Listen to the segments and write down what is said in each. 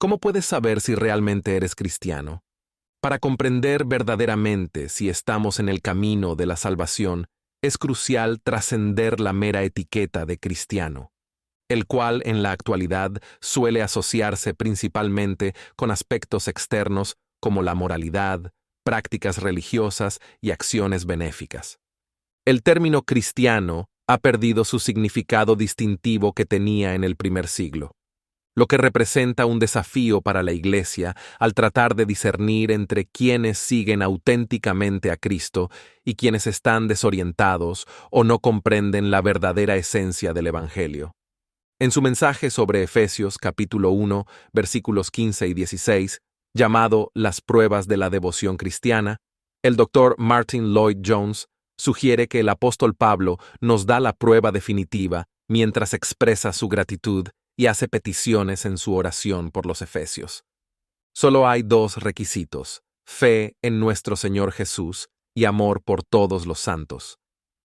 ¿Cómo puedes saber si realmente eres cristiano? Para comprender verdaderamente si estamos en el camino de la salvación, es crucial trascender la mera etiqueta de cristiano, el cual en la actualidad suele asociarse principalmente con aspectos externos como la moralidad, prácticas religiosas y acciones benéficas. El término cristiano ha perdido su significado distintivo que tenía en el primer siglo, lo que representa un desafío para la Iglesia al tratar de discernir entre quienes siguen auténticamente a Cristo y quienes están desorientados o no comprenden la verdadera esencia del Evangelio. En su mensaje sobre Efesios capítulo 1, versículos 15 y 16, llamado Las pruebas de la devoción cristiana, el Dr. Martin Lloyd-Jones sugiere que el apóstol Pablo nos da la prueba definitiva mientras expresa su gratitud y hace peticiones en su oración por los efesios. Solo hay dos requisitos: fe en nuestro Señor Jesús y amor por todos los santos.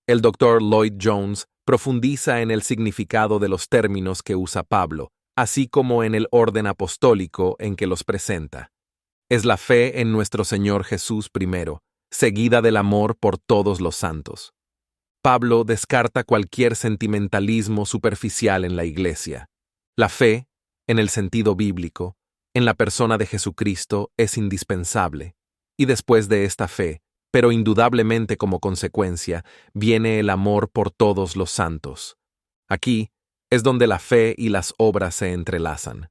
El Dr. Lloyd-Jones profundiza en el significado de los términos que usa Pablo, así como en el orden apostólico en que los presenta. Es la fe en nuestro Señor Jesús primero, seguida del amor por todos los santos. Pablo descarta cualquier sentimentalismo superficial en la Iglesia. La fe, en el sentido bíblico, en la persona de Jesucristo es indispensable, y después de esta fe, pero indudablemente como consecuencia, viene el amor por todos los santos. Aquí es donde la fe y las obras se entrelazan.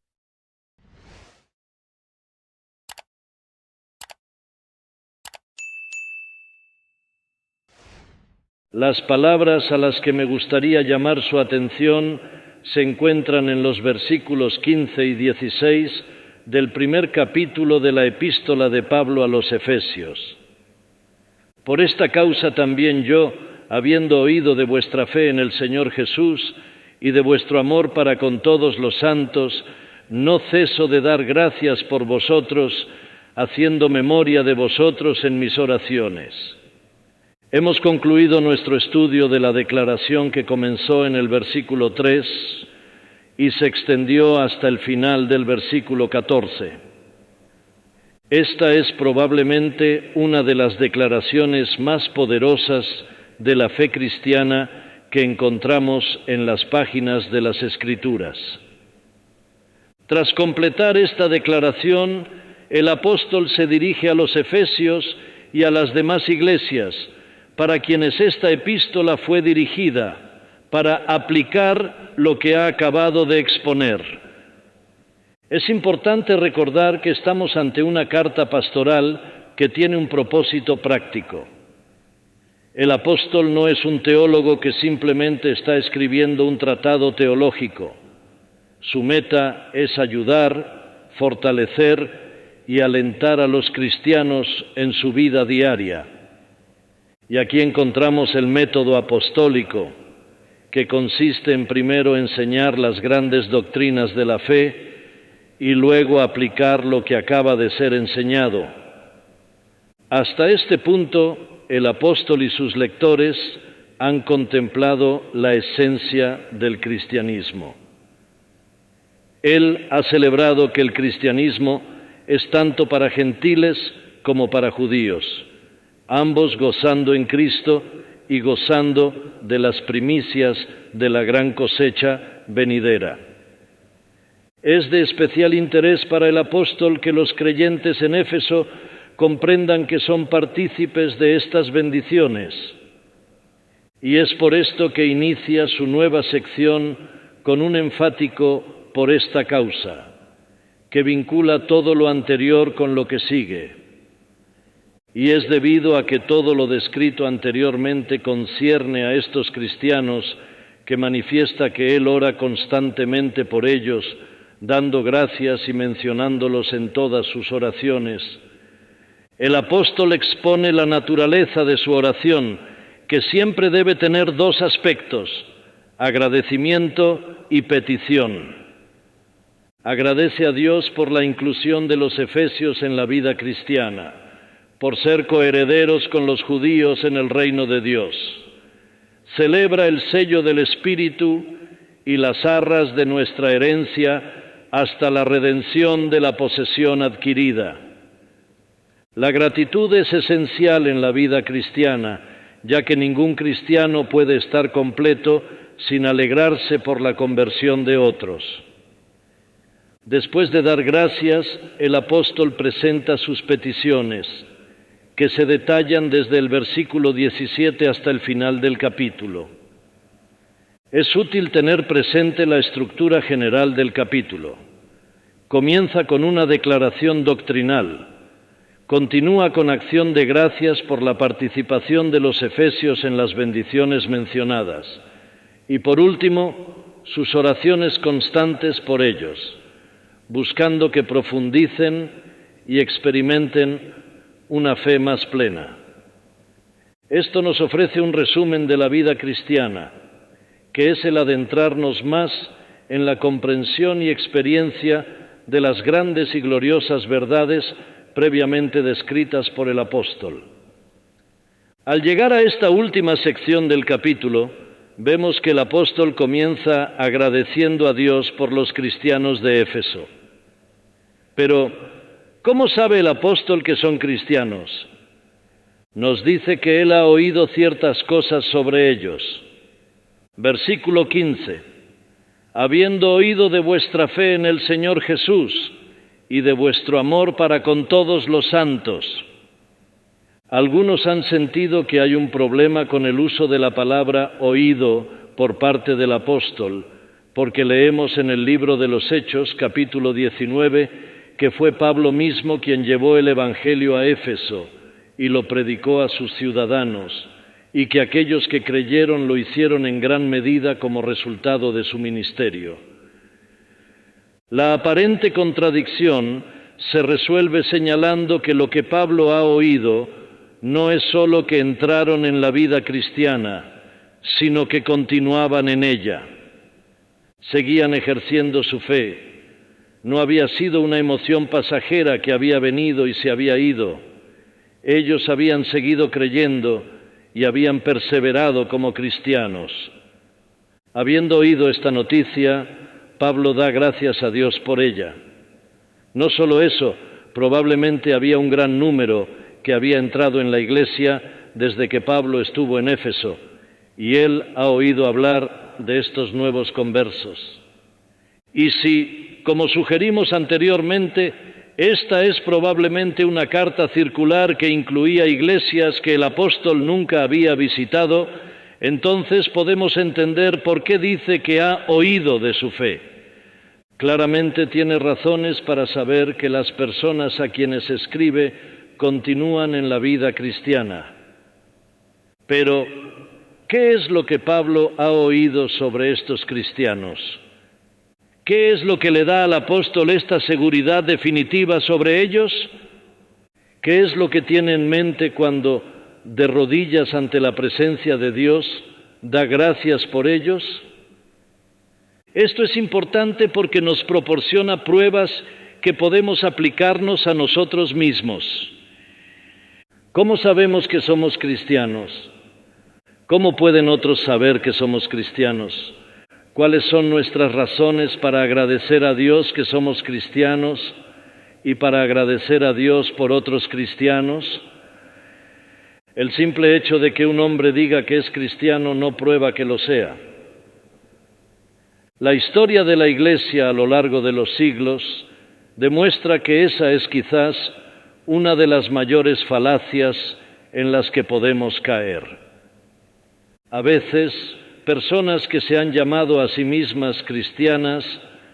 Las palabras a las que me gustaría llamar su atención se encuentran en los versículos 15 y 16 del primer capítulo de la epístola de Pablo a los Efesios. Por esta causa también yo, habiendo oído de vuestra fe en el Señor Jesús y de vuestro amor para con todos los santos, no ceso de dar gracias por vosotros, haciendo memoria de vosotros en mis oraciones. Hemos concluido nuestro estudio de la declaración que comenzó en el versículo 3 y se extendió hasta el final del versículo 14. Esta es probablemente una de las declaraciones más poderosas de la fe cristiana que encontramos en las páginas de las Escrituras. Tras completar esta declaración, el apóstol se dirige a los efesios y a las demás iglesias, para quienes esta epístola fue dirigida, para aplicar lo que ha acabado de exponer. Es importante recordar que estamos ante una carta pastoral que tiene un propósito práctico. El apóstol no es un teólogo que simplemente está escribiendo un tratado teológico. Su meta es ayudar, fortalecer y alentar a los cristianos en su vida diaria. Y aquí encontramos el método apostólico, que consiste en primero enseñar las grandes doctrinas de la fe y luego aplicar lo que acaba de ser enseñado. Hasta este punto, el apóstol y sus lectores han contemplado la esencia del cristianismo. Él ha celebrado que el cristianismo es tanto para gentiles como para judíos, ambos gozando en Cristo y gozando de las primicias de la gran cosecha venidera. Es de especial interés para el apóstol que los creyentes en Éfeso comprendan que son partícipes de estas bendiciones, y es por esto que inicia su nueva sección con un enfático "por esta causa", que vincula todo lo anterior con lo que sigue. Y es debido a que todo lo descrito anteriormente concierne a estos cristianos que manifiesta que él ora constantemente por ellos, dando gracias y mencionándolos en todas sus oraciones. El apóstol expone la naturaleza de su oración, que siempre debe tener dos aspectos: agradecimiento y petición. Agradece a Dios por la inclusión de los efesios en la vida cristiana, por ser coherederos con los judíos en el reino de Dios. Celebra el sello del Espíritu y las arras de nuestra herencia hasta la redención de la posesión adquirida. La gratitud es esencial en la vida cristiana, ya que ningún cristiano puede estar completo sin alegrarse por la conversión de otros. Después de dar gracias, el apóstol presenta sus peticiones, que se detallan desde el versículo 17 hasta el final del capítulo. Es útil tener presente la estructura general del capítulo. Comienza con una declaración doctrinal, continúa con acción de gracias por la participación de los efesios en las bendiciones mencionadas y, por último, sus oraciones constantes por ellos, buscando que profundicen y experimenten una fe más plena. Esto nos ofrece un resumen de la vida cristiana, que es el adentrarnos más en la comprensión y experiencia de las grandes y gloriosas verdades previamente descritas por el apóstol. Al llegar a esta última sección del capítulo, vemos que el apóstol comienza agradeciendo a Dios por los cristianos de Éfeso. Pero, ¿cómo sabe el apóstol que son cristianos? Nos dice que él ha oído ciertas cosas sobre ellos. Versículo 15. Habiendo oído de vuestra fe en el Señor Jesús y de vuestro amor para con todos los santos. Algunos han sentido que hay un problema con el uso de la palabra oído por parte del apóstol, porque leemos en el libro de los Hechos, capítulo 19, que fue Pablo mismo quien llevó el Evangelio a Éfeso y lo predicó a sus ciudadanos, y que aquellos que creyeron lo hicieron en gran medida como resultado de su ministerio. La aparente contradicción se resuelve señalando que lo que Pablo ha oído no es solo que entraron en la vida cristiana, sino que continuaban en ella. Seguían ejerciendo su fe. No había sido una emoción pasajera que había venido y se había ido. Ellos habían seguido creyendo y habían perseverado como cristianos. Habiendo oído esta noticia, Pablo da gracias a Dios por ella. No solo eso, probablemente había un gran número que había entrado en la iglesia desde que Pablo estuvo en Éfeso, y él ha oído hablar de estos nuevos conversos. Y si, como sugerimos anteriormente, esta es probablemente una carta circular que incluía iglesias que el apóstol nunca había visitado, entonces podemos entender por qué dice que ha oído de su fe. Claramente tiene razones para saber que las personas a quienes escribe continúan en la vida cristiana. Pero, ¿qué es lo que Pablo ha oído sobre estos cristianos? ¿Qué es lo que le da al apóstol esta seguridad definitiva sobre ellos? ¿Qué es lo que tiene en mente cuando, de rodillas ante la presencia de Dios, da gracias por ellos? Esto es importante porque nos proporciona pruebas que podemos aplicarnos a nosotros mismos. ¿Cómo sabemos que somos cristianos? ¿Cómo pueden otros saber que somos cristianos? ¿Cuáles son nuestras razones para agradecer a Dios que somos cristianos y para agradecer a Dios por otros cristianos? El simple hecho de que un hombre diga que es cristiano no prueba que lo sea. La historia de la Iglesia a lo largo de los siglos demuestra que esa es quizás una de las mayores falacias en las que podemos caer. A veces, personas que se han llamado a sí mismas cristianas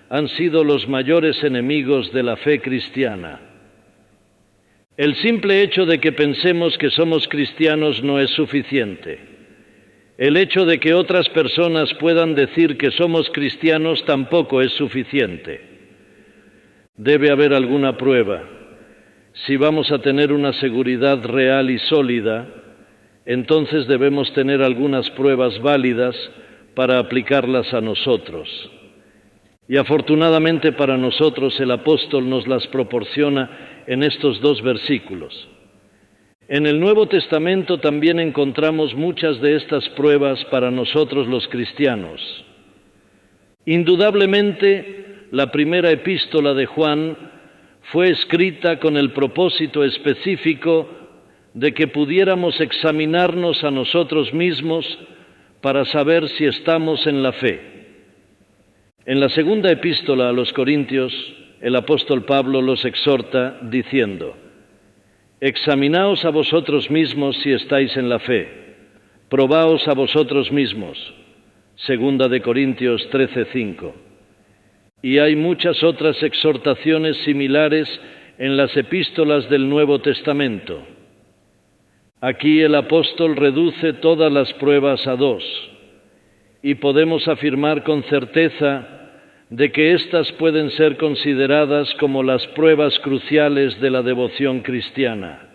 han sido los mayores enemigos de la fe cristiana. El simple hecho de que pensemos que somos cristianos no es suficiente. El hecho de que otras personas puedan decir que somos cristianos tampoco es suficiente. Debe haber alguna prueba. Si vamos a tener una seguridad real y sólida, entonces debemos tener algunas pruebas válidas para aplicarlas a nosotros. Y afortunadamente para nosotros el apóstol nos las proporciona en estos 2 versículos. En el Nuevo Testamento también encontramos muchas de estas pruebas para nosotros los cristianos. Indudablemente, la primera epístola de Juan fue escrita con el propósito específico de que pudiéramos examinarnos a nosotros mismos para saber si estamos en la fe. En la segunda epístola a los Corintios, el apóstol Pablo los exhorta diciendo: examinaos a vosotros mismos si estáis en la fe, probaos a vosotros mismos. Segunda de Corintios 13:5. Y hay muchas otras exhortaciones similares en las epístolas del Nuevo Testamento. Aquí el apóstol reduce todas las pruebas a dos, y podemos afirmar con certeza de que éstas pueden ser consideradas como las pruebas cruciales de la devoción cristiana.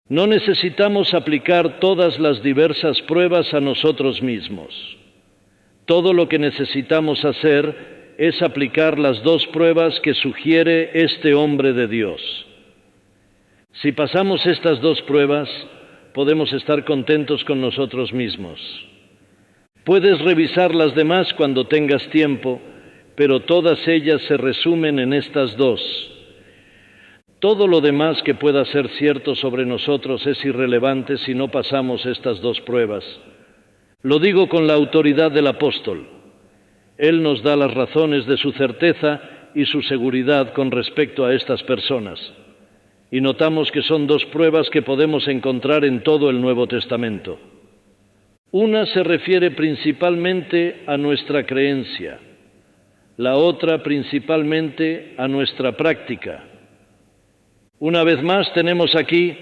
No necesitamos aplicar todas las diversas pruebas a nosotros mismos. Todo lo que necesitamos hacer es aplicar las dos pruebas que sugiere este hombre de Dios. Si pasamos estas dos pruebas, podemos estar contentos con nosotros mismos. Puedes revisar las demás cuando tengas tiempo, pero todas ellas se resumen en estas dos. Todo lo demás que pueda ser cierto sobre nosotros es irrelevante si no pasamos estas dos pruebas. Lo digo con la autoridad del apóstol. Él nos da las razones de su certeza y su seguridad con respecto a estas personas. Y notamos que son dos pruebas que podemos encontrar en todo el Nuevo Testamento. Una se refiere principalmente a nuestra creencia, la otra principalmente a nuestra práctica. Una vez más tenemos aquí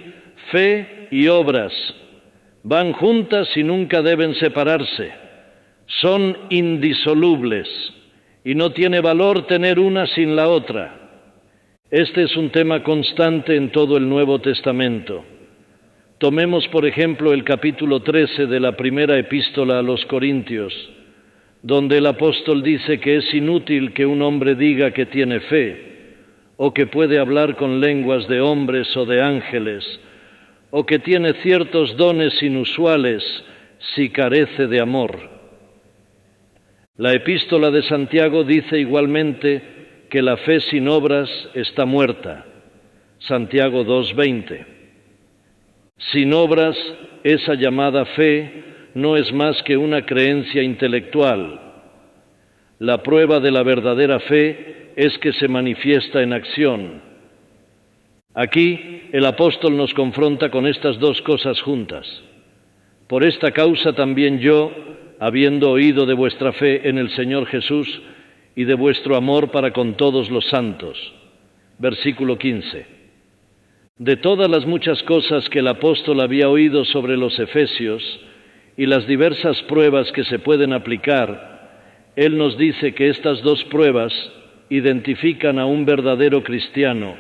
fe y obras. Van juntas y nunca deben separarse. Son indisolubles y no tiene valor tener una sin la otra. Este es un tema constante en todo el Nuevo Testamento. Tomemos, por ejemplo, el capítulo 13 de la primera epístola a los Corintios, donde el apóstol dice que es inútil que un hombre diga que tiene fe, o que puede hablar con lenguas de hombres o de ángeles, o que tiene ciertos dones inusuales si carece de amor. La epístola de Santiago dice igualmente que la fe sin obras está muerta. Santiago 2:20. Sin obras, esa llamada fe no es más que una creencia intelectual. La prueba de la verdadera fe es que se manifiesta en acción. Aquí el apóstol nos confronta con estas dos cosas juntas. Por esta causa también yo, habiendo oído de vuestra fe en el Señor Jesús y de vuestro amor para con todos los santos. Versículo 15. De todas las muchas cosas que el apóstol había oído sobre los efesios y las diversas pruebas que se pueden aplicar, él nos dice que estas dos pruebas identifican a un verdadero cristiano.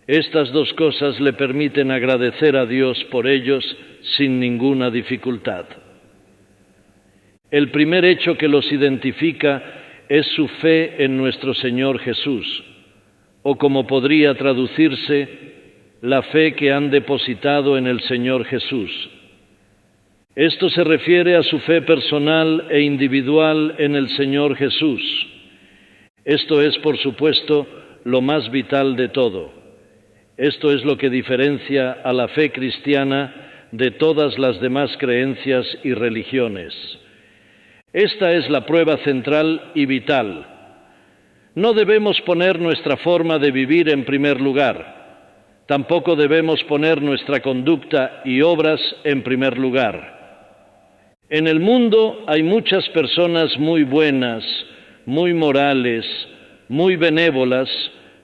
Estas dos cosas le permiten agradecer a Dios por ellos sin ninguna dificultad. El primer hecho que los identifica es su fe en nuestro Señor Jesús, o como podría traducirse, la fe que han depositado en el Señor Jesús. Esto se refiere a su fe personal e individual en el Señor Jesús. Esto es, por supuesto, lo más vital de todo. Esto es lo que diferencia a la fe cristiana de todas las demás creencias y religiones. Esta es la prueba central y vital. No debemos poner nuestra forma de vivir en primer lugar. Tampoco debemos poner nuestra conducta y obras en primer lugar. En el mundo hay muchas personas muy buenas, muy morales, muy benévolas,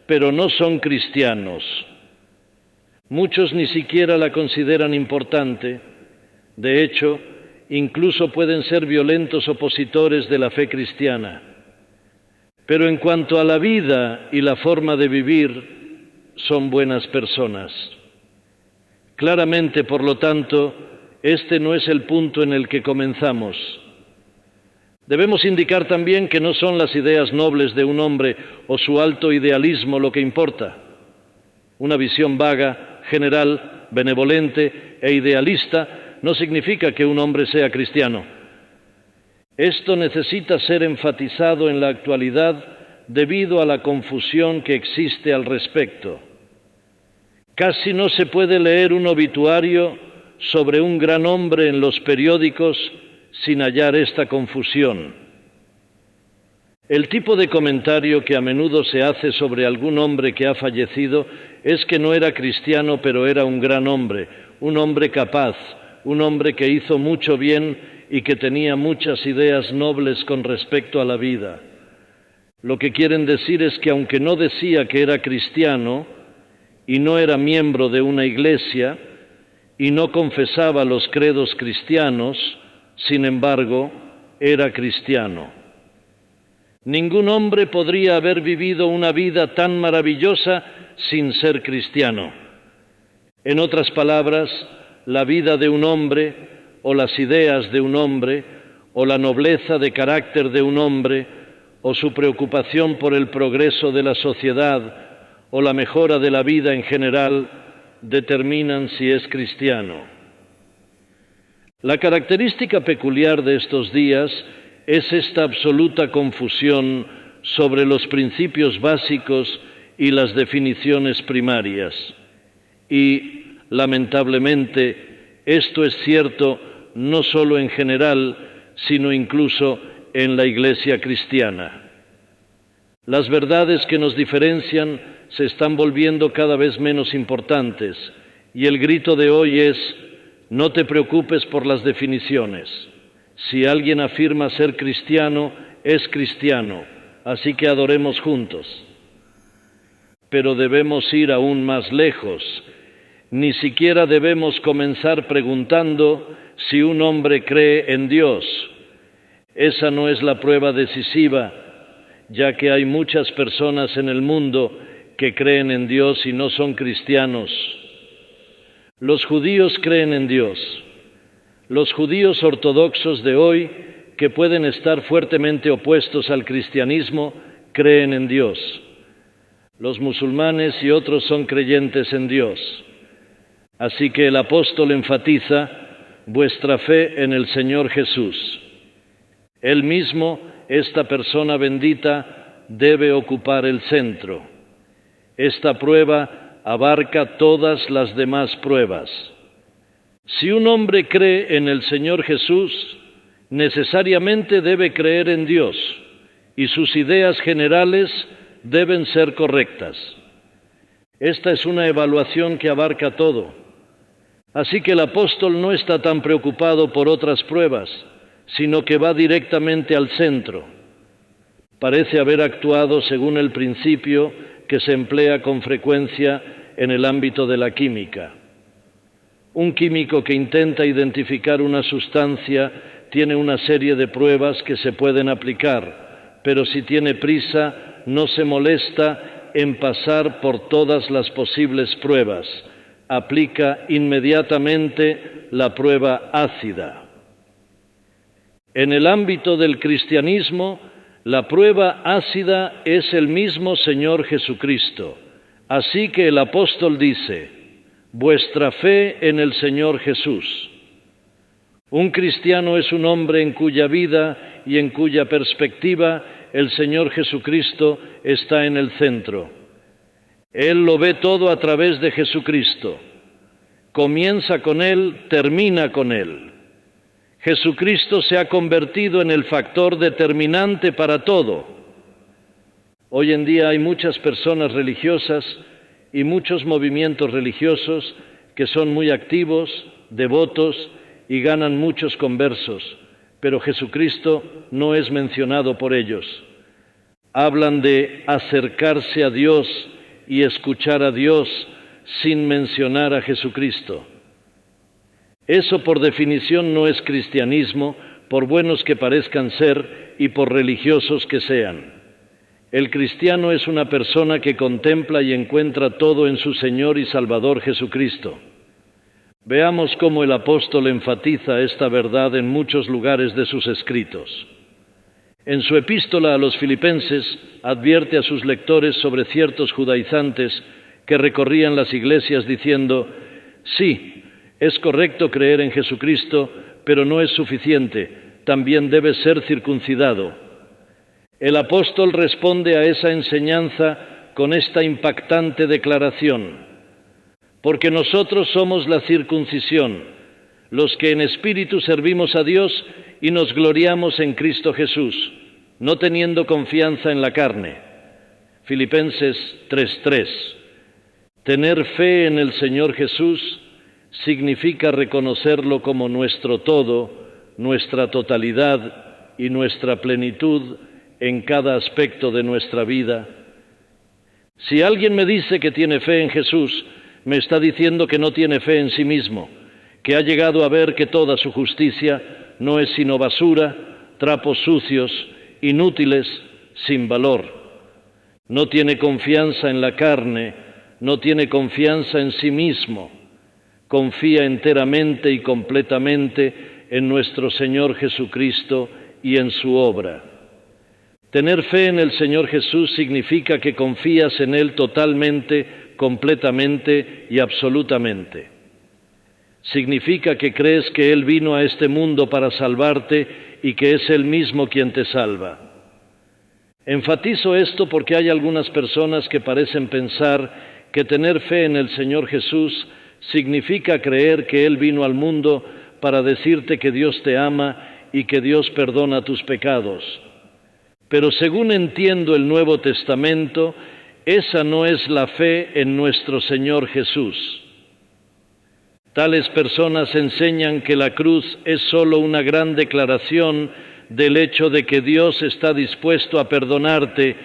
pero no son cristianos. Muchos ni siquiera la consideran importante. De hecho, incluso pueden ser violentos opositores de la fe cristiana. Pero en cuanto a la vida y la forma de vivir, son buenas personas. Claramente, por lo tanto, este no es el punto en el que comenzamos. Debemos indicar también que no son las ideas nobles de un hombre o su alto idealismo lo que importa. Una visión vaga, general, benevolente e idealista no significa que un hombre sea cristiano. Esto necesita ser enfatizado en la actualidad debido a la confusión que existe al respecto. Casi no se puede leer un obituario sobre un gran hombre en los periódicos sin hallar esta confusión. El tipo de comentario que a menudo se hace sobre algún hombre que ha fallecido es que no era cristiano, pero era un gran hombre, un hombre capaz, un hombre que hizo mucho bien y que tenía muchas ideas nobles con respecto a la vida. Lo que quieren decir es que aunque no decía que era cristiano y no era miembro de una iglesia y no confesaba los credos cristianos, sin embargo, era cristiano. Ningún hombre podría haber vivido una vida tan maravillosa sin ser cristiano. En otras palabras, la vida de un hombre, o las ideas de un hombre, o la nobleza de carácter de un hombre, o su preocupación por el progreso de la sociedad, o la mejora de la vida en general, determinan si es cristiano. La característica peculiar de estos días es esta absoluta confusión sobre los principios básicos y las definiciones primarias. Y, lamentablemente, esto es cierto no solo en general, sino incluso en la Iglesia cristiana. Las verdades que nos diferencian se están volviendo cada vez menos importantes, y el grito de hoy es: no te preocupes por las definiciones. Si alguien afirma ser cristiano, es cristiano, así que adoremos juntos. Pero debemos ir aún más lejos. Ni siquiera debemos comenzar preguntando si un hombre cree en Dios. Esa no es la prueba decisiva, ya que hay muchas personas en el mundo que creen en Dios y no son cristianos. Los judíos creen en Dios. Los judíos ortodoxos de hoy, que pueden estar fuertemente opuestos al cristianismo, creen en Dios. Los musulmanes y otros son creyentes en Dios. Así que el apóstol enfatiza vuestra fe en el Señor Jesús. Él mismo, esta persona bendita, debe ocupar el centro. Esta prueba abarca todas las demás pruebas. Si un hombre cree en el Señor Jesús, necesariamente debe creer en Dios, y sus ideas generales deben ser correctas. Esta es una evaluación que abarca todo. Así que el apóstol no está tan preocupado por otras pruebas, sino que va directamente al centro. Parece haber actuado según el principio que se emplea con frecuencia en el ámbito de la química. Un químico que intenta identificar una sustancia tiene una serie de pruebas que se pueden aplicar, pero si tiene prisa, no se molesta en pasar por todas las posibles pruebas. Aplica inmediatamente la prueba ácida. En el ámbito del cristianismo, la prueba ácida es el mismo Señor Jesucristo. Así que el apóstol dice: vuestra fe en el Señor Jesús. Un cristiano es un hombre en cuya vida y en cuya perspectiva el Señor Jesucristo está en el centro. Él lo ve todo a través de Jesucristo. Comienza con Él, termina con Él. Jesucristo se ha convertido en el factor determinante para todo. Hoy en día hay muchas personas religiosas y muchos movimientos religiosos que son muy activos, devotos y ganan muchos conversos, pero Jesucristo no es mencionado por ellos. Hablan de acercarse a Dios y escuchar a Dios sin mencionar a Jesucristo. Eso por definición no es cristianismo, por buenos que parezcan ser y por religiosos que sean. El cristiano es una persona que contempla y encuentra todo en su Señor y Salvador Jesucristo. Veamos cómo el apóstol enfatiza esta verdad en muchos lugares de sus escritos. En su epístola a los Filipenses advierte a sus lectores sobre ciertos judaizantes que recorrían las iglesias diciendo: sí, es correcto creer en Jesucristo, pero no es suficiente, también debes ser circuncidado. El apóstol responde a esa enseñanza con esta impactante declaración: porque nosotros somos la circuncisión, los que en espíritu servimos a Dios y nos gloriamos en Cristo Jesús, no teniendo confianza en la carne. Filipenses 3:3. Tener fe en el Señor Jesús significa reconocerlo como nuestro todo, nuestra totalidad y nuestra plenitud en cada aspecto de nuestra vida. Si alguien me dice que tiene fe en Jesús, me está diciendo que no tiene fe en sí mismo, que ha llegado a ver que toda su justicia no es sino basura, trapos sucios, inútiles, sin valor. No tiene confianza en la carne, no tiene confianza en sí mismo. Confía enteramente y completamente en nuestro Señor Jesucristo y en su obra. Tener fe en el Señor Jesús significa que confías en Él totalmente, completamente y absolutamente. Significa que crees que Él vino a este mundo para salvarte y que es Él mismo quien te salva. Enfatizo esto porque hay algunas personas que parecen pensar que tener fe en el Señor Jesús significa creer que Él vino al mundo para decirte que Dios te ama y que Dios perdona tus pecados. Pero según entiendo el Nuevo Testamento, esa no es la fe en nuestro Señor Jesús. Tales personas enseñan que la cruz es solo una gran declaración del hecho de que Dios está dispuesto a perdonarte,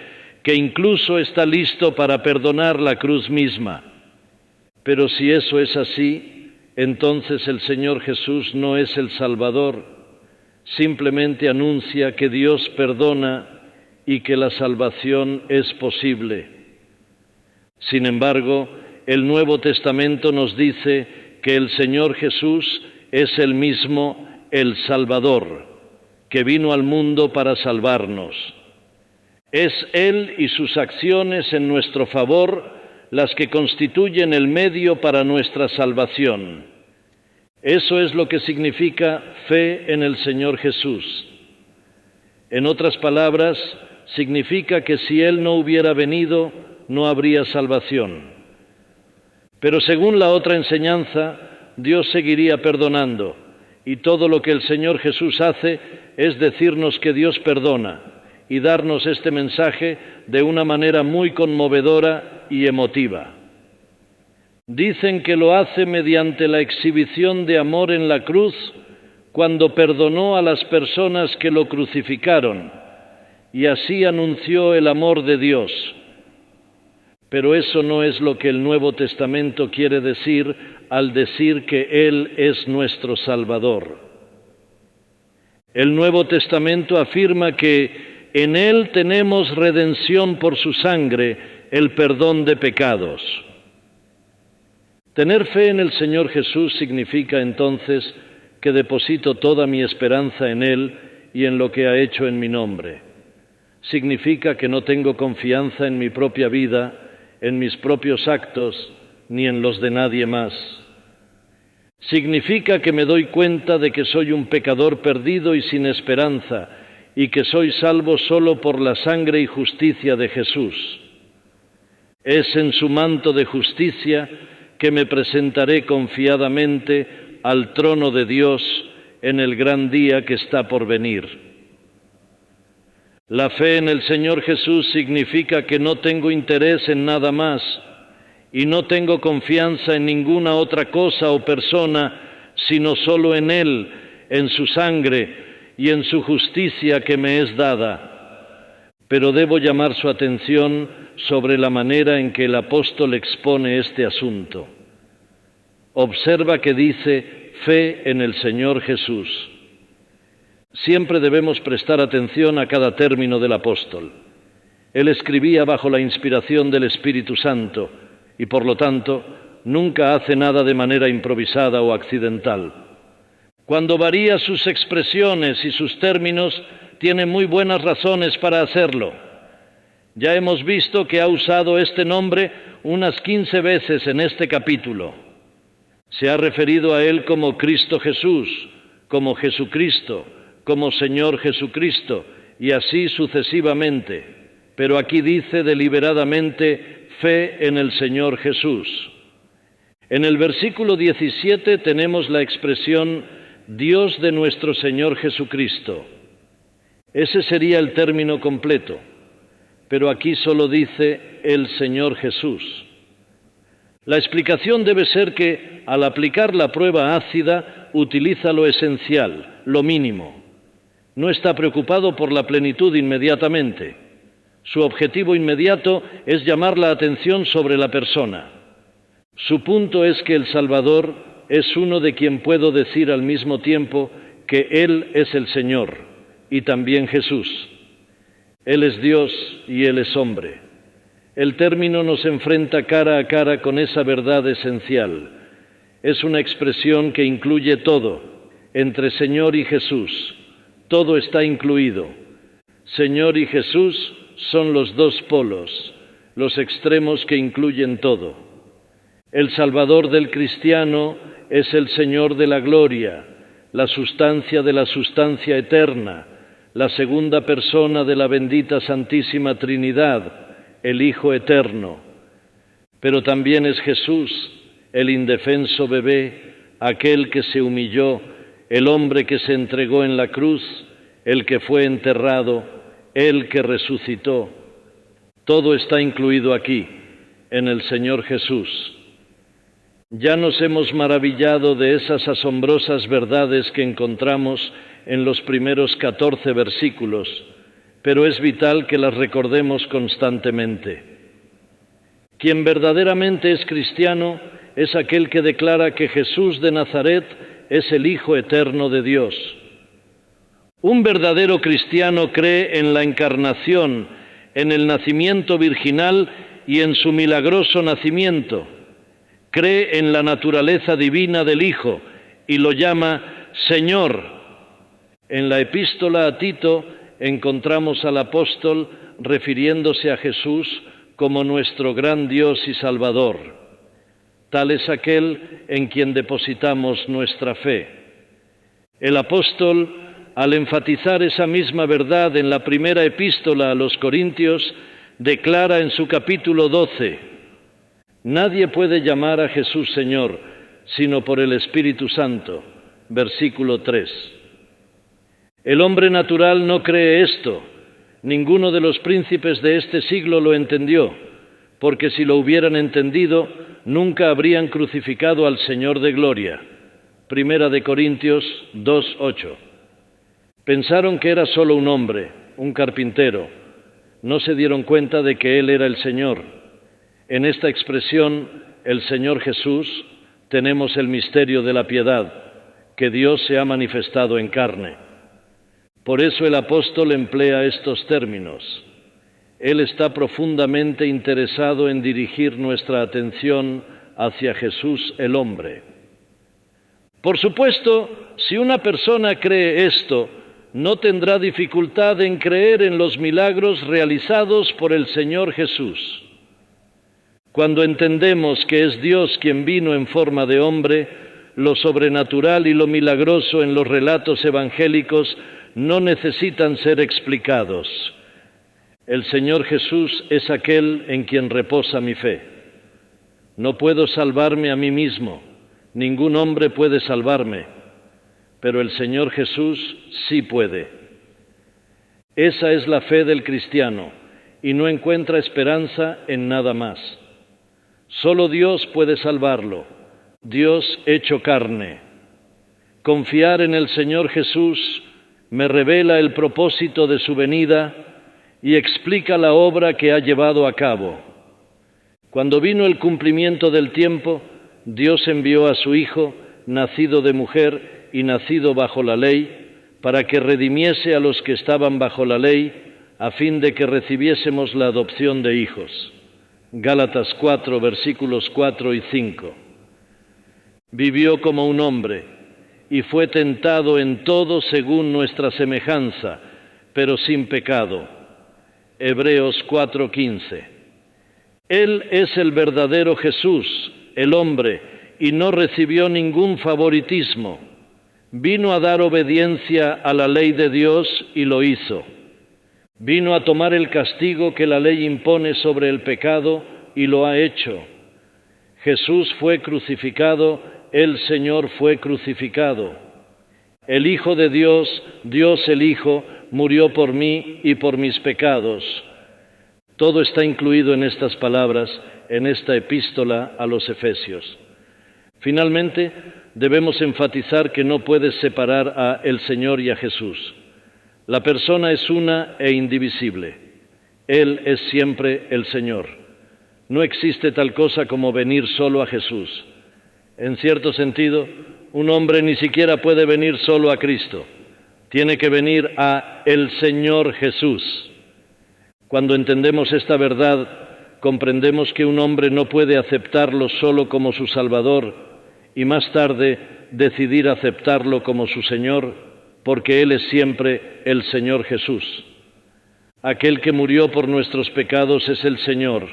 que incluso está listo para perdonar la cruz misma. Pero si eso es así, entonces el Señor Jesús no es el Salvador, simplemente anuncia que Dios perdona y que la salvación es posible. Sin embargo, el Nuevo Testamento nos dice que el Señor Jesús es el mismo, el Salvador, que vino al mundo para salvarnos. Es Él y sus acciones en nuestro favor las que constituyen el medio para nuestra salvación. Eso es lo que significa fe en el Señor Jesús. En otras palabras, significa que si Él no hubiera venido, no habría salvación. Pero según la otra enseñanza, Dios seguiría perdonando, y todo lo que el Señor Jesús hace es decirnos que Dios perdona y darnos este mensaje de una manera muy conmovedora y emotiva. Dicen que lo hace mediante la exhibición de amor en la cruz cuando perdonó a las personas que lo crucificaron y así anunció el amor de Dios. Pero eso no es lo que el Nuevo Testamento quiere decir al decir que Él es nuestro Salvador. El Nuevo Testamento afirma que en Él tenemos redención por su sangre, el perdón de pecados. Tener fe en el Señor Jesús significa entonces que deposito toda mi esperanza en Él y en lo que ha hecho en mi nombre. Significa que no tengo confianza en mi propia vida, en mis propios actos, ni en los de nadie más. Significa que me doy cuenta de que soy un pecador perdido y sin esperanza, y que soy salvo solo por la sangre y justicia de Jesús. Es en su manto de justicia que me presentaré confiadamente al trono de Dios en el gran día que está por venir. La fe en el Señor Jesús significa que no tengo interés en nada más y no tengo confianza en ninguna otra cosa o persona, sino solo en Él, en su sangre y en su justicia que me es dada. Pero debo llamar su atención sobre la manera en que el apóstol expone este asunto. Observa que dice fe en el Señor Jesús. Siempre debemos prestar atención a cada término del apóstol. Él escribía bajo la inspiración del Espíritu Santo y, por lo tanto, nunca hace nada de manera improvisada o accidental. Cuando varía sus expresiones y sus términos, tiene muy buenas razones para hacerlo. Ya hemos visto que ha usado este nombre unas 15 veces en este capítulo. Se ha referido a Él como Cristo Jesús, como Jesucristo, como Señor Jesucristo, y así sucesivamente, pero aquí dice deliberadamente fe en el Señor Jesús. En el versículo 17 tenemos la expresión Dios de nuestro Señor Jesucristo. Ese sería el término completo, pero aquí solo dice el Señor Jesús. La explicación debe ser que, al aplicar la prueba ácida, utiliza lo esencial, lo mínimo. No está preocupado por la plenitud inmediatamente. Su objetivo inmediato es llamar la atención sobre la persona. Su punto es que el Salvador es uno de quien puedo decir al mismo tiempo que Él es el Señor y también Jesús. Él es Dios y Él es hombre. El término nos enfrenta cara a cara con esa verdad esencial. Es una expresión que incluye todo, entre Señor y Jesús. Todo está incluido. Señor y Jesús son los dos polos, los extremos que incluyen todo. El Salvador del cristiano es el Señor de la gloria, la sustancia de la sustancia eterna, la segunda persona de la bendita Santísima Trinidad, el Hijo eterno. Pero también es Jesús, el indefenso bebé, aquel que se humilló, el hombre que se entregó en la cruz, el que fue enterrado, el que resucitó. Todo está incluido aquí, en el Señor Jesús. Ya nos hemos maravillado de esas asombrosas verdades que encontramos en los primeros 14 versículos, pero es vital que las recordemos constantemente. Quien verdaderamente es cristiano es aquel que declara que Jesús de Nazaret es el Hijo eterno de Dios. Un verdadero cristiano cree en la encarnación, en el nacimiento virginal y en su milagroso nacimiento. Cree en la naturaleza divina del Hijo y lo llama Señor. En la epístola a Tito encontramos al apóstol refiriéndose a Jesús como nuestro gran Dios y Salvador. Tal es aquel en quien depositamos nuestra fe. El apóstol, al enfatizar esa misma verdad en la primera epístola a los Corintios, declara en su capítulo 12: nadie puede llamar a Jesús Señor, sino por el Espíritu Santo. Versículo 3. El hombre natural no cree esto. Ninguno de los príncipes de este siglo lo entendió, porque si lo hubieran entendido, nunca habrían crucificado al Señor de gloria. Primera de Corintios 2:8. Pensaron que era solo un hombre, un carpintero. No se dieron cuenta de que Él era el Señor. En esta expresión, el Señor Jesús, tenemos el misterio de la piedad, que Dios se ha manifestado en carne. Por eso el apóstol emplea estos términos. Él está profundamente interesado en dirigir nuestra atención hacia Jesús el hombre. Por supuesto, si una persona cree esto, no tendrá dificultad en creer en los milagros realizados por el Señor Jesús. Cuando entendemos que es Dios quien vino en forma de hombre, lo sobrenatural y lo milagroso en los relatos evangélicos no necesitan ser explicados. El Señor Jesús es aquel en quien reposa mi fe. No puedo salvarme a mí mismo, ningún hombre puede salvarme, pero el Señor Jesús sí puede. Esa es la fe del cristiano y no encuentra esperanza en nada más. Solo Dios puede salvarlo, Dios hecho carne. Confiar en el Señor Jesús me revela el propósito de su venida y explica la obra que ha llevado a cabo. Cuando vino el cumplimiento del tiempo, Dios envió a su Hijo, nacido de mujer y nacido bajo la ley, para que redimiese a los que estaban bajo la ley, a fin de que recibiésemos la adopción de hijos. Gálatas 4, versículos 4 y 5. Vivió como un hombre y fue tentado en todo según nuestra semejanza, pero sin pecado. Hebreos 4:15. Él es el verdadero Jesús, el hombre, y no recibió ningún favoritismo. Vino a dar obediencia a la ley de Dios y lo hizo. Vino a tomar el castigo que la ley impone sobre el pecado y lo ha hecho. Jesús fue crucificado, el Señor fue crucificado. El Hijo de Dios, Dios el Hijo, murió por mí y por mis pecados. Todo está incluido en estas palabras, en esta epístola a los Efesios. Finalmente, debemos enfatizar que no puedes separar a el Señor y a Jesús. La persona es una e indivisible. Él es siempre el Señor. No existe tal cosa como venir solo a Jesús. En cierto sentido, un hombre ni siquiera puede venir solo a Cristo. Tiene que venir a el Señor Jesús. Cuando entendemos esta verdad, comprendemos que un hombre no puede aceptarlo solo como su Salvador y más tarde decidir aceptarlo como su Señor, porque Él es siempre el Señor Jesús. Aquel que murió por nuestros pecados es el Señor,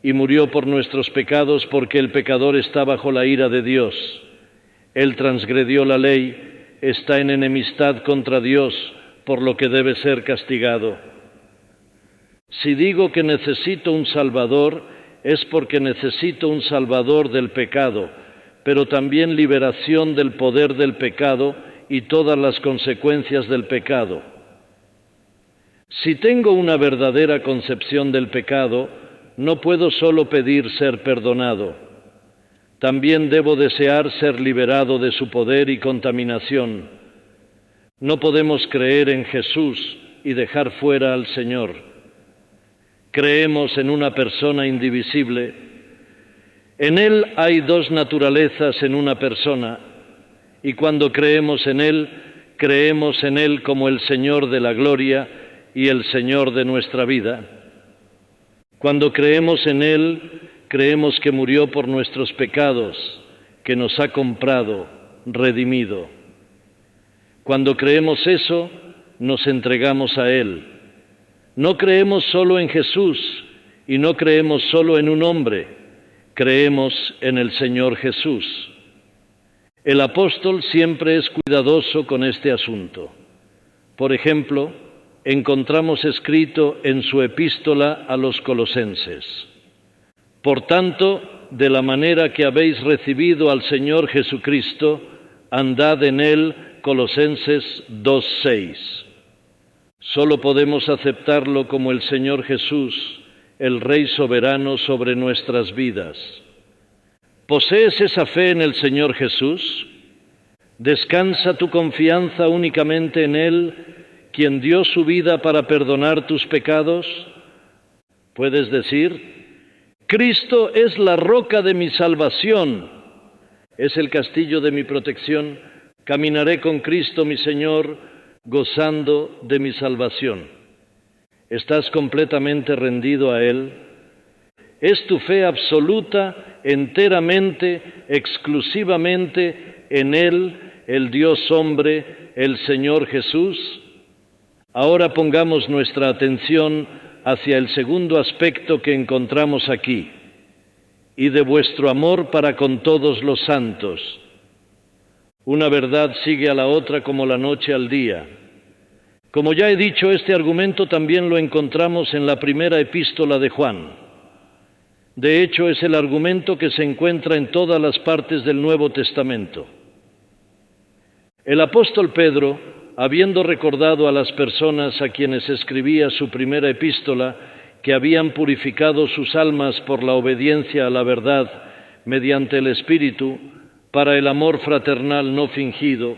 y murió por nuestros pecados porque el pecador está bajo la ira de Dios. Él transgredió la ley, está en enemistad contra Dios, por lo que debe ser castigado. Si digo que necesito un Salvador, es porque necesito un Salvador del pecado, pero también liberación del poder del pecado y todas las consecuencias del pecado. Si tengo una verdadera concepción del pecado, no puedo solo pedir ser perdonado. También debo desear ser liberado de su poder y contaminación. No podemos creer en Jesús y dejar fuera al Señor. Creemos en una persona indivisible. En Él hay dos naturalezas en una persona, y cuando creemos en Él como el Señor de la gloria y el Señor de nuestra vida. Cuando creemos en Él, creemos que murió por nuestros pecados, que nos ha comprado, redimido. Cuando creemos eso, nos entregamos a Él. No creemos solo en Jesús y no creemos solo en un hombre, creemos en el Señor Jesús. El apóstol siempre es cuidadoso con este asunto. Por ejemplo, encontramos escrito en su epístola a los Colosenses: Por tanto, de la manera que habéis recibido al Señor Jesucristo, andad en Él, Colosenses 2:6. Solo podemos aceptarlo como el Señor Jesús, el Rey soberano sobre nuestras vidas. ¿Posees esa fe en el Señor Jesús? ¿Descansa tu confianza únicamente en Él, quien dio su vida para perdonar tus pecados? Puedes decir: Cristo es la roca de mi salvación, es el castillo de mi protección, caminaré con Cristo mi Señor, gozando de mi salvación. ¿Estás completamente rendido a Él? ¿Es tu fe absoluta, enteramente, exclusivamente en Él, el Dios hombre, el Señor Jesús? Ahora pongamos nuestra atención hacia el segundo aspecto que encontramos aquí: y de vuestro amor para con todos los santos. Una verdad sigue a la otra como la noche al día. Como ya he dicho, este argumento también lo encontramos en la primera epístola de Juan. De hecho, es el argumento que se encuentra en todas las partes del Nuevo Testamento. El apóstol Pedro, habiendo recordado a las personas a quienes escribía su primera epístola, que habían purificado sus almas por la obediencia a la verdad mediante el Espíritu, para el amor fraternal no fingido,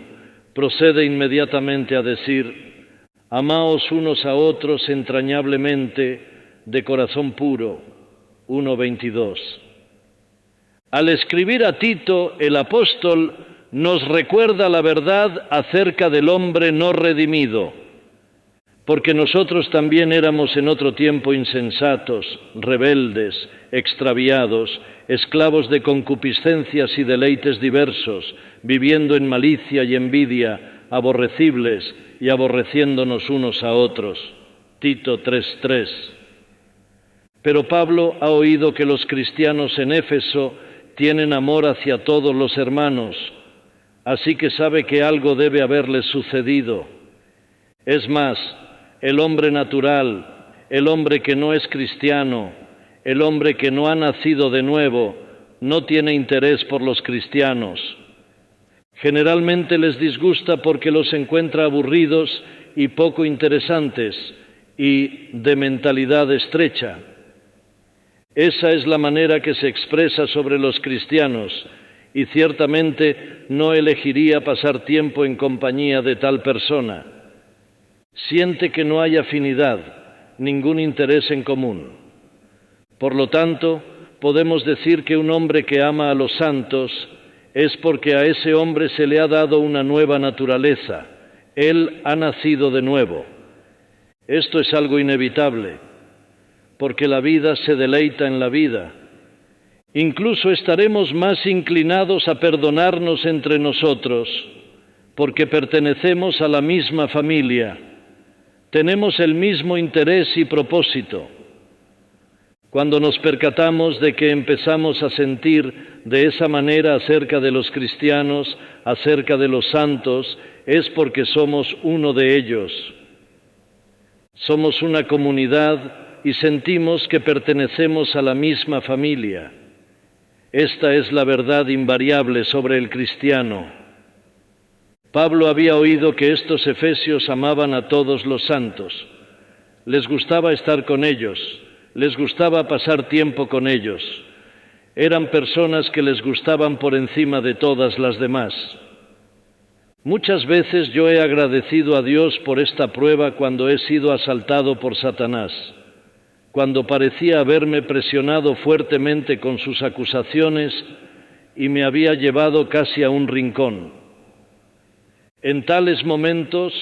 procede inmediatamente a decir: Amaos unos a otros entrañablemente, de corazón puro. 1:22. Al escribir a Tito, el apóstol nos recuerda la verdad acerca del hombre no redimido, porque nosotros también éramos en otro tiempo insensatos, rebeldes, extraviados, esclavos de concupiscencias y deleites diversos, viviendo en malicia y envidia, aborrecibles y aborreciéndonos unos a otros. Tito 3:3. Pero Pablo ha oído que los cristianos en Éfeso tienen amor hacia todos los hermanos, así que sabe que algo debe haberles sucedido. Es más, el hombre natural, el hombre que no es cristiano, el hombre que no ha nacido de nuevo, no tiene interés por los cristianos. Generalmente les disgusta porque los encuentra aburridos y poco interesantes y de mentalidad estrecha. Esa es la manera que se expresa sobre los cristianos, y ciertamente no elegiría pasar tiempo en compañía de tal persona. Siente que no hay afinidad, ningún interés en común. Por lo tanto, podemos decir que un hombre que ama a los santos es porque a ese hombre se le ha dado una nueva naturaleza. Él ha nacido de nuevo. Esto es algo inevitable, porque la vida se deleita en la vida. Incluso estaremos más inclinados a perdonarnos entre nosotros, porque pertenecemos a la misma familia. Tenemos el mismo interés y propósito. Cuando nos percatamos de que empezamos a sentir de esa manera acerca de los cristianos, acerca de los santos, es porque somos uno de ellos. Somos una comunidad y sentimos que pertenecemos a la misma familia. Esta es la verdad invariable sobre el cristiano. Pablo había oído que estos efesios amaban a todos los santos. Les gustaba estar con ellos. Les gustaba pasar tiempo con ellos. Eran personas que les gustaban por encima de todas las demás. Muchas veces yo he agradecido a Dios por esta prueba cuando he sido asaltado por Satanás, cuando parecía haberme presionado fuertemente con sus acusaciones y me había llevado casi a un rincón. En tales momentos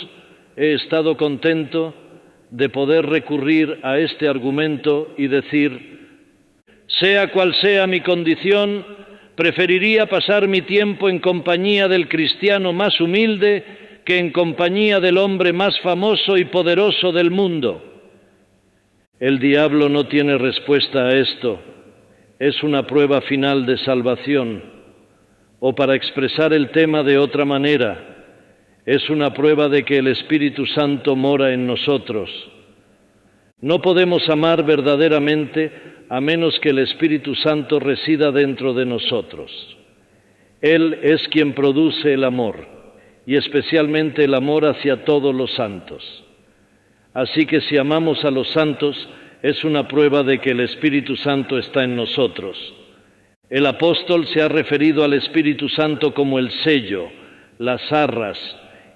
he estado contento de poder recurrir a este argumento y decir: sea cual sea mi condición, preferiría pasar mi tiempo en compañía del cristiano más humilde que en compañía del hombre más famoso y poderoso del mundo. El diablo no tiene respuesta a esto. Es una prueba final de salvación. O para expresar el tema de otra manera, es una prueba de que el Espíritu Santo mora en nosotros. No podemos amar verdaderamente a menos que el Espíritu Santo resida dentro de nosotros. Él es quien produce el amor, y especialmente el amor hacia todos los santos. Así que si amamos a los santos, es una prueba de que el Espíritu Santo está en nosotros. El apóstol se ha referido al Espíritu Santo como el sello, las arras,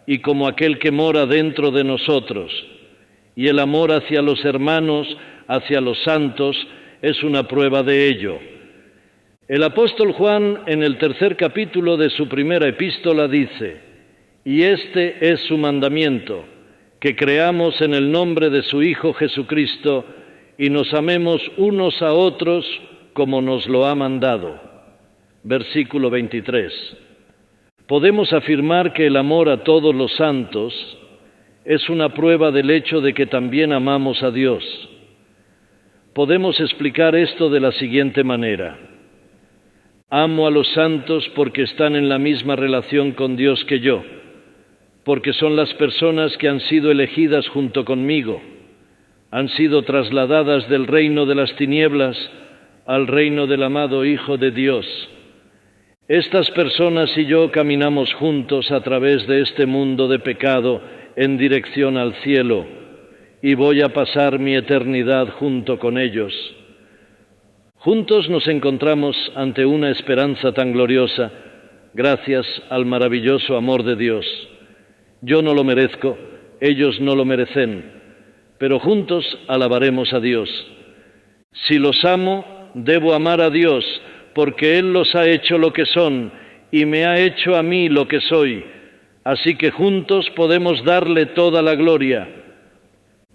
y como aquel que mora dentro de nosotros. Y el amor hacia los hermanos, hacia los santos, es una prueba de ello. El apóstol Juan, en el 3 capítulo de su primera epístola, dice: y este es su mandamiento, que creamos en el nombre de su Hijo Jesucristo y nos amemos unos a otros como nos lo ha mandado. Versículo 23. Podemos afirmar que el amor a todos los santos es una prueba del hecho de que también amamos a Dios. Podemos explicar esto de la siguiente manera: amo a los santos porque están en la misma relación con Dios que yo, porque son las personas que han sido elegidas junto conmigo, han sido trasladadas del reino de las tinieblas al reino del amado Hijo de Dios. Estas personas y yo caminamos juntos a través de este mundo de pecado en dirección al cielo, y voy a pasar mi eternidad junto con ellos. Juntos nos encontramos ante una esperanza tan gloriosa, gracias al maravilloso amor de Dios. Yo no lo merezco, ellos no lo merecen, pero juntos alabaremos a Dios. Si los amo, debo amar a Dios, porque Él los ha hecho lo que son y me ha hecho a mí lo que soy. Así que juntos podemos darle toda la gloria.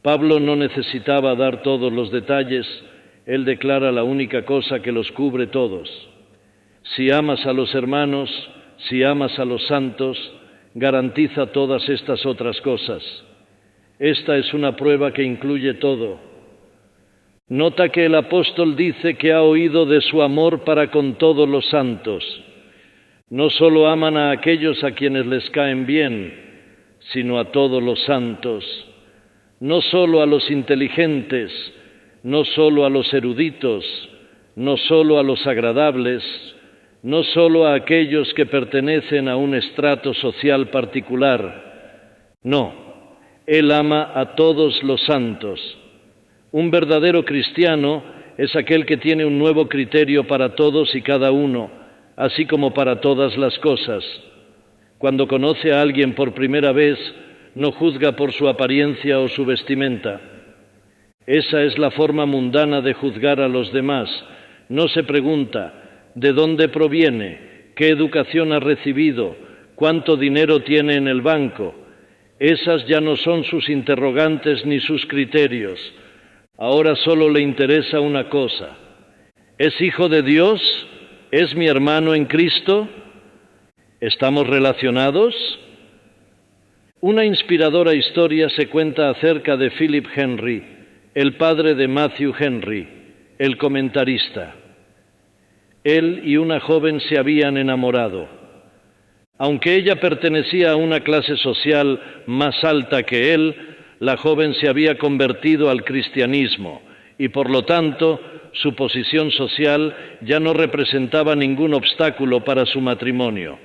Pablo no necesitaba dar todos los detalles, él declara la única cosa que los cubre todos. Si amas a los hermanos, si amas a los santos, garantiza todas estas otras cosas. Esta es una prueba que incluye todo. Nota que el apóstol dice que ha oído de su amor para con todos los santos. No solo aman a aquellos a quienes les caen bien, sino a todos los santos. no solo a los inteligentes, no solo a los eruditos, no solo a los agradables, no solo a aquellos que pertenecen a un estrato social particular. No, Él ama a todos los santos. Un verdadero cristiano es aquel que tiene un nuevo criterio para todos y cada uno, así como para todas las cosas. Cuando conoce a alguien por primera vez, no juzga por su apariencia o su vestimenta. Esa es la forma mundana de juzgar a los demás. No se pregunta de dónde proviene, qué educación ha recibido, cuánto dinero tiene en el banco. Esas ya no son sus interrogantes ni sus criterios. Ahora solo le interesa una cosa: ¿es hijo de Dios? ¿Es mi hermano en Cristo? ¿Estamos relacionados? Una inspiradora historia se cuenta acerca de Philip Henry, el padre de Matthew Henry, el comentarista. Él y una joven se habían enamorado. Aunque ella pertenecía a una clase social más alta que él, la joven se había convertido al cristianismo y, por lo tanto, su posición social ya no representaba ningún obstáculo para su matrimonio.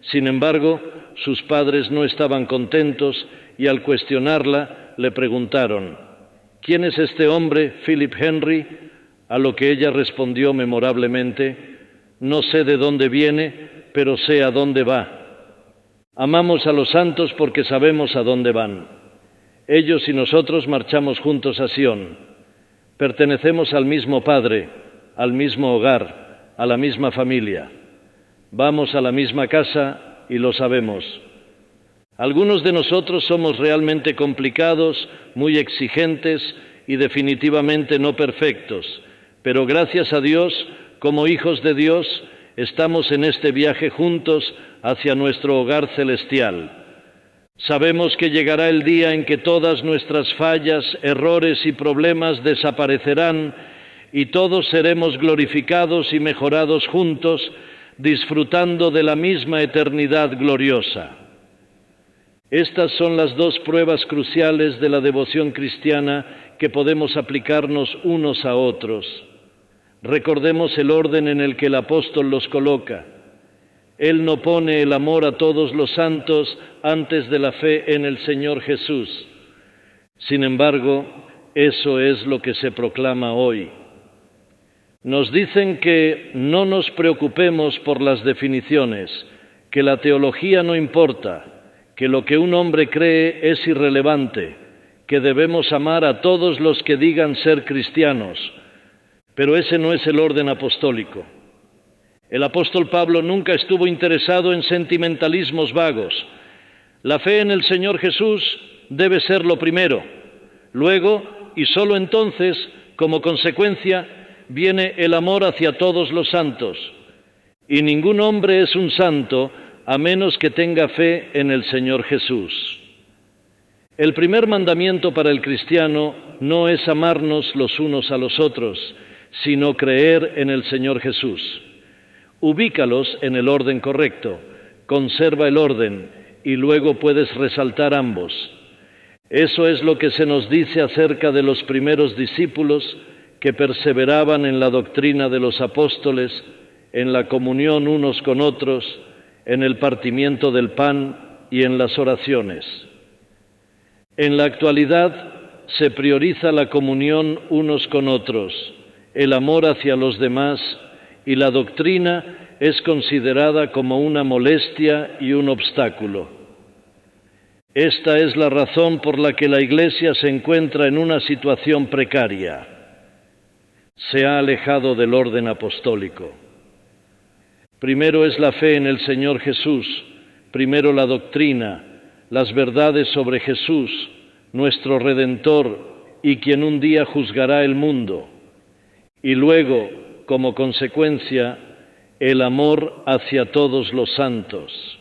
Sin embargo, sus padres no estaban contentos y al cuestionarla le preguntaron: ¿quién es este hombre, Philip Henry? A lo que ella respondió memorablemente: no sé de dónde viene, pero sé a dónde va. Amamos a los santos porque sabemos a dónde van. Ellos y nosotros marchamos juntos a Sión. Pertenecemos al mismo Padre, al mismo hogar, a la misma familia. Vamos a la misma casa y lo sabemos. Algunos de nosotros somos realmente complicados, muy exigentes y definitivamente no perfectos, pero gracias a Dios, como hijos de Dios, estamos en este viaje juntos hacia nuestro hogar celestial. Sabemos que llegará el día en que todas nuestras fallas, errores y problemas desaparecerán y todos seremos glorificados y mejorados juntos, disfrutando de la misma eternidad gloriosa. Estas son las dos pruebas cruciales de la devoción cristiana que podemos aplicarnos unos a otros. Recordemos el orden en el que el apóstol los coloca. Él no pone el amor a todos los santos antes de la fe en el Señor Jesús. Sin embargo, eso es lo que se proclama hoy. Nos dicen que no nos preocupemos por las definiciones, que la teología no importa, que lo que un hombre cree es irrelevante, que debemos amar a todos los que digan ser cristianos. Pero ese no es el orden apostólico. El apóstol Pablo nunca estuvo interesado en sentimentalismos vagos. La fe en el Señor Jesús debe ser lo primero. Luego, y solo entonces, como consecuencia, viene el amor hacia todos los santos. Y ningún hombre es un santo a menos que tenga fe en el Señor Jesús. El primer mandamiento para el cristiano no es amarnos los unos a los otros, sino creer en el Señor Jesús. Ubícalos en el orden correcto, conserva el orden y luego puedes resaltar ambos. Eso es lo que se nos dice acerca de los primeros discípulos que perseveraban en la doctrina de los apóstoles, en la comunión unos con otros, en el partimiento del pan y en las oraciones. En la actualidad se prioriza la comunión unos con otros, el amor hacia los demás, y la doctrina es considerada como una molestia y un obstáculo. Esta es la razón por la que la Iglesia se encuentra en una situación precaria. Se ha alejado del orden apostólico. Primero es la fe en el Señor Jesús, primero la doctrina, las verdades sobre Jesús, nuestro Redentor y quien un día juzgará el mundo. Y luego, como consecuencia, el amor hacia todos los santos.